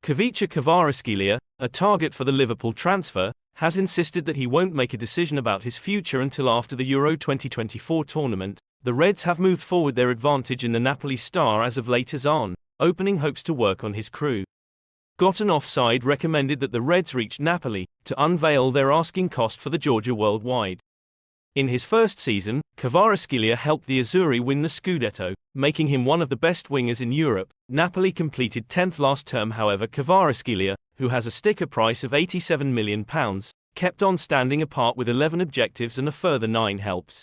Kvaratskhelia, a target for the Liverpool transfer, has insisted that he won't make a decision about his future until after the Euro 2024 tournament. The Reds have moved forward their advantage in the Napoli star as of late as on, opening hopes to work on his crew. Gotten Offside recommended that the Reds reach Napoli to unveil their asking cost for the Georgia worldwide. In his first season, Kvaratskhelia helped the Azzurri win the Scudetto, making him one of the best wingers in Europe. Napoli completed 10th last term. However, Kvaratskhelia, who has a sticker price of £87 million, kept on standing apart with 11 objectives and a further 9 helps.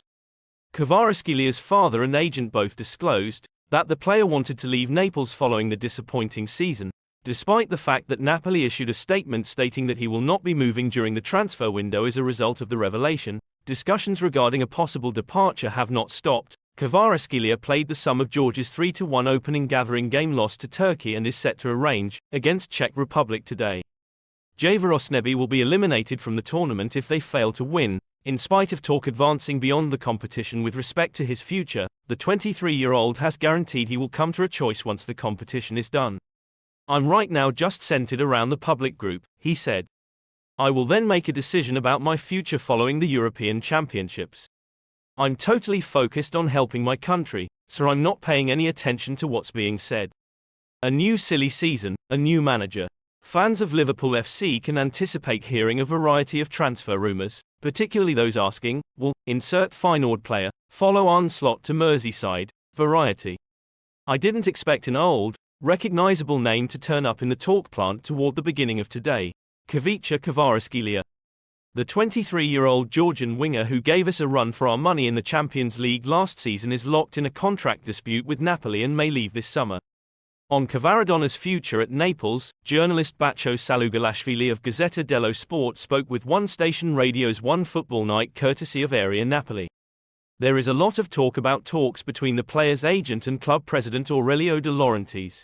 Kvaratskelia's father and agent both disclosed that the player wanted to leave Naples following the disappointing season, despite the fact that Napoli issued a statement stating that he will not be moving during the transfer window as a result of the revelation. Discussions regarding a possible departure have not stopped. Kvaratskhelia played the sum of Georgia's 3-1 opening gathering game loss to Turkey and is set to arrange against Czech Republic today. Javorosnebi will be eliminated from the tournament if they fail to win. In spite of talk advancing beyond the competition with respect to his future, the 23-year-old has guaranteed he will come to a choice once the competition is done. "I'm right now just centered around the public group," he said. "I will then make a decision about my future following the European Championships. I'm totally focused on helping my country, so I'm not paying any attention to what's being said." A new silly season, a new manager. Fans of Liverpool FC can anticipate hearing a variety of transfer rumours, particularly those asking, will insert Feyenoord player follow Onslaught to Merseyside? Variety. "I didn't expect an old, recognisable name to turn up in the talk plant toward the beginning of today." Kvaratskhelia. The 23-year-old Georgian winger who gave us a run for our money in the Champions League last season is locked in a contract dispute with Napoli and may leave this summer. On Kvaradona's future at Naples, journalist Bacho Salugalashvili of Gazzetta dello Sport spoke with One Station Radio's One Football Night courtesy of Area Napoli. "There is a lot of talk about talks between the player's agent and club president Aurelio De Laurentiis.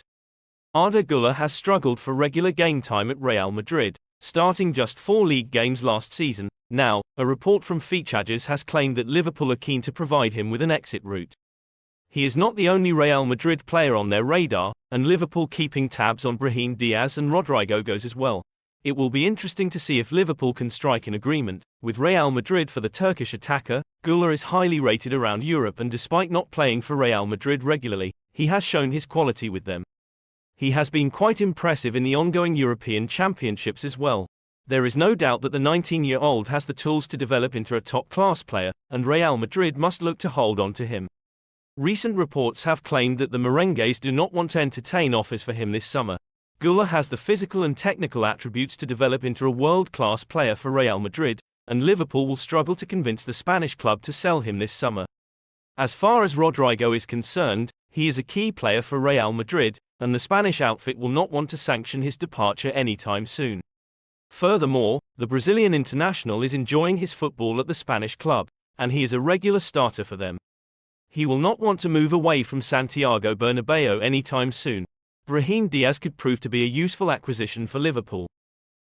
Arda Güler has struggled for regular game time at Real Madrid, starting just 4 league games last season. Now, a report from Features has claimed that Liverpool are keen to provide him with an exit route. He is not the only Real Madrid player on their radar, and Liverpool keeping tabs on Brahim Diaz and Rodrigo goes as well. It will be interesting to see if Liverpool can strike an agreement with Real Madrid for the Turkish attacker. Güler is highly rated around Europe, and despite not playing for Real Madrid regularly, he has shown his quality with them. He has been quite impressive in the ongoing European Championships as well. There is no doubt that the 19-year-old has the tools to develop into a top-class player, and Real Madrid must look to hold on to him. Recent reports have claimed that the Merengues do not want to entertain offers for him this summer. Güler has the physical and technical attributes to develop into a world-class player for Real Madrid, and Liverpool will struggle to convince the Spanish club to sell him this summer. As far as Rodrigo is concerned, he is a key player for Real Madrid, and the Spanish outfit will not want to sanction his departure anytime soon. Furthermore, the Brazilian international is enjoying his football at the Spanish club, and he is a regular starter for them. He will not want to move away from Santiago Bernabeu anytime soon. Brahim Diaz could prove to be a useful acquisition for Liverpool.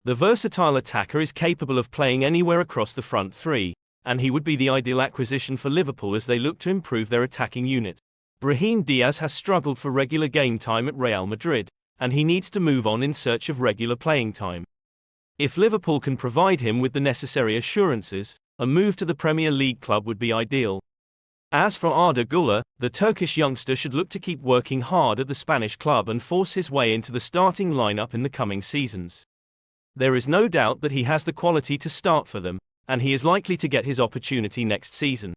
The versatile attacker is capable of playing anywhere across the front three, and he would be the ideal acquisition for Liverpool as they look to improve their attacking unit. Brahim Diaz has struggled for regular game time at Real Madrid, and he needs to move on in search of regular playing time. If Liverpool can provide him with the necessary assurances, a move to the Premier League club would be ideal. As for Arda Güler, the Turkish youngster should look to keep working hard at the Spanish club and force his way into the starting lineup in the coming seasons. There is no doubt that he has the quality to start for them, and he is likely to get his opportunity next season.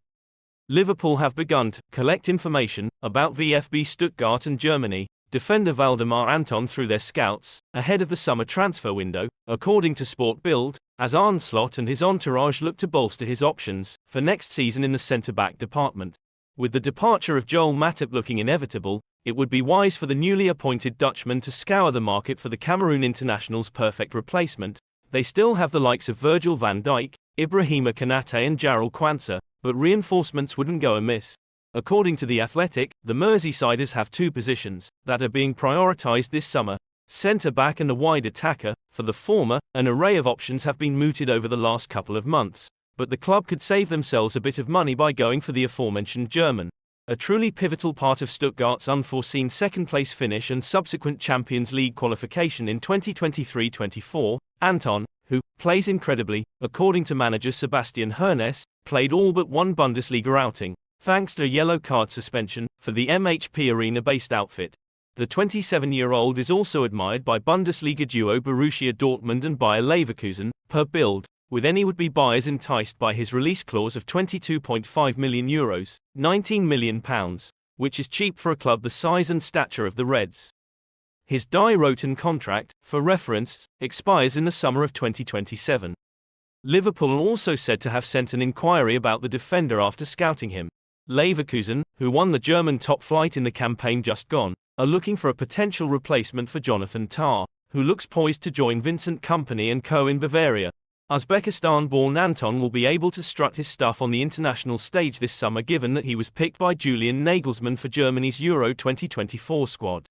Liverpool have begun to collect information about VfB Stuttgart and Germany defender Valdemar Anton through their scouts ahead of the summer transfer window, according to Sport Bild, as Onslaught and his entourage look to bolster his options for next season in the centre-back department. With the departure of Joel Matip looking inevitable, it would be wise for the newly appointed Dutchman to scour the market for the Cameroon international's perfect replacement. They still have the likes of Virgil van Dijk, Ibrahima Konate and Jarrell Quansah, but reinforcements wouldn't go amiss. According to The Athletic, the Merseysiders have 2 positions that are being prioritised this summer: centre-back and a wide attacker. For the former, an array of options have been mooted over the last couple of months, but the club could save themselves a bit of money by going for the aforementioned German. a truly pivotal part of Stuttgart's unforeseen second-place finish and subsequent Champions League qualification in 2023-24, Anton, who plays incredibly, according to manager Sebastian Hoeneß, played all but one Bundesliga outing, thanks to a yellow card suspension, for the MHP Arena-based outfit. The 27-year-old is also admired by Bundesliga duo Borussia Dortmund and Bayer Leverkusen, per Bild, with any would-be buyers enticed by his release clause of €22.5 million, £19 million, which is cheap for a club the size and stature of the Reds. His Die Roten contract, for reference, expires in the summer of 2027. Liverpool are also said to have sent an inquiry about the defender after scouting him. Leverkusen, who won the German top flight in the campaign just gone, are looking for a potential replacement for Jonathan Tah, who looks poised to join Vincent Kompany and co in Bavaria. Uzbekistan-born Anton will be able to strut his stuff on the international stage this summer, given that he was picked by Julian Nagelsmann for Germany's Euro 2024 squad.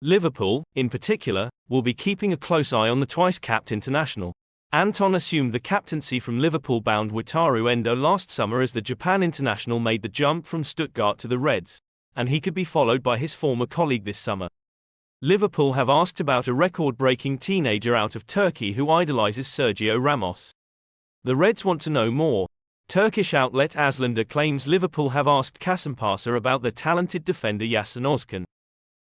Liverpool, in particular, will be keeping a close eye on the twice-capped international. Anton assumed the captaincy from Liverpool-bound Wataru Endo last summer as the Japan international made the jump from Stuttgart to the Reds, and he could be followed by his former colleague this summer. Liverpool have asked about a record-breaking teenager out of Turkey who idolizes Sergio Ramos. The Reds want to know more. Turkish outlet Aslan'da claims Liverpool have asked Kasımpaşa about their talented defender Yasin Özkan.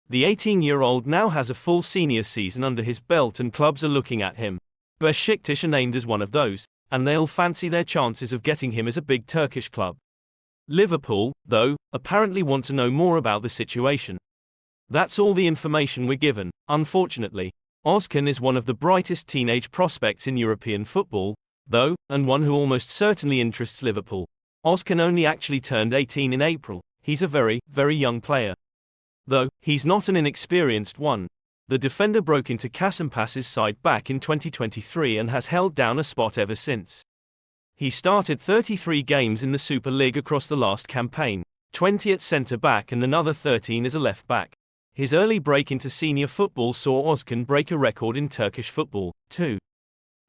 The 18-year-old now has a full senior season under his belt and clubs are looking at him. Beşiktaş are named as one of those, and they'll fancy their chances of getting him as a big Turkish club. Liverpool, though, apparently want to know more about the situation. That's all the information we're given, unfortunately. Özkan is one of the brightest teenage prospects in European football, though, and one who almost certainly interests Liverpool. Özkan only actually turned 18 in April. He's a very, very young player. Though, he's not an inexperienced one. The defender broke into Kasımpaşa's side back in 2023 and has held down a spot ever since. He started 33 games in the Super League across the last campaign, 20 at centre-back and another 13 as a left-back. His early break into senior football saw Özkan break a record in Turkish football, too.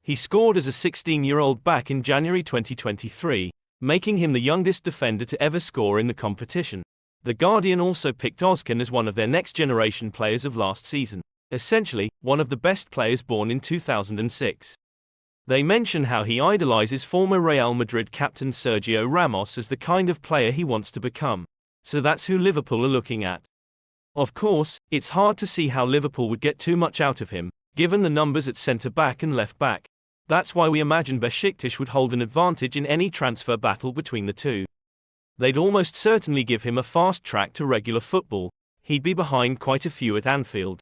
He scored as a 16-year-old back in January 2023, making him the youngest defender to ever score in the competition. The Guardian also picked Özkan as one of their next-generation players of last season, essentially, one of the best players born in 2006. They mention how he idolizes former Real Madrid captain Sergio Ramos as the kind of player he wants to become. So that's who Liverpool are looking at. Of course, it's hard to see how Liverpool would get too much out of him, given the numbers at centre-back and left-back. That's why we imagine Beşiktaş would hold an advantage in any transfer battle between the two. They'd almost certainly give him a fast track to regular football. He'd be behind quite a few at Anfield.